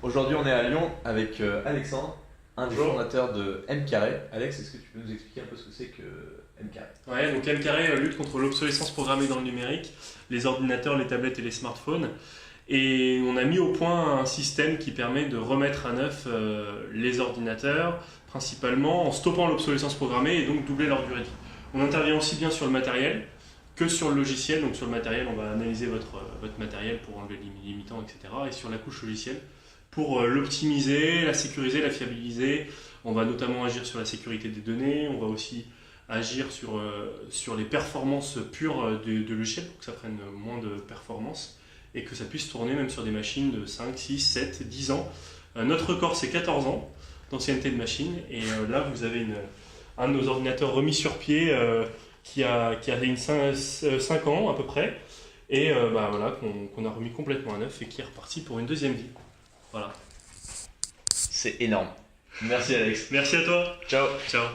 Aujourd'hui, on est à Lyon avec Alexandre, un des Bonjour. fondateurs de M Carré. Alex, est-ce que tu peux nous expliquer un peu ce que c'est que M Carré? Ouais, donc M Carré lutte contre l'obsolescence programmée dans le numérique, les ordinateurs, les tablettes et les smartphones. Et on a mis au point un système qui permet de remettre à neuf les ordinateurs, principalement en stoppant l'obsolescence programmée et donc doubler leur durée de vie. On intervient aussi bien sur le matériel que sur le logiciel. Donc sur le matériel, on va analyser votre matériel pour enlever les limitants, etc. Et sur la couche logicielle, pour l'optimiser, la sécuriser, la fiabiliser. On va notamment agir sur la sécurité des données, on va aussi agir sur les performances pures de logiciel pour que ça prenne moins de performances et que ça puisse tourner même sur des machines de 5, 6, 7, 10 ans. Notre record c'est 14 ans d'ancienneté de machine et là vous avez un de nos ordinateurs remis sur pied qui a 5 ans à peu près et voilà, qu'on a remis complètement à neuf et qui est reparti pour une deuxième vie. Voilà. C'est énorme. Merci Alex. Merci à toi. Ciao. Ciao.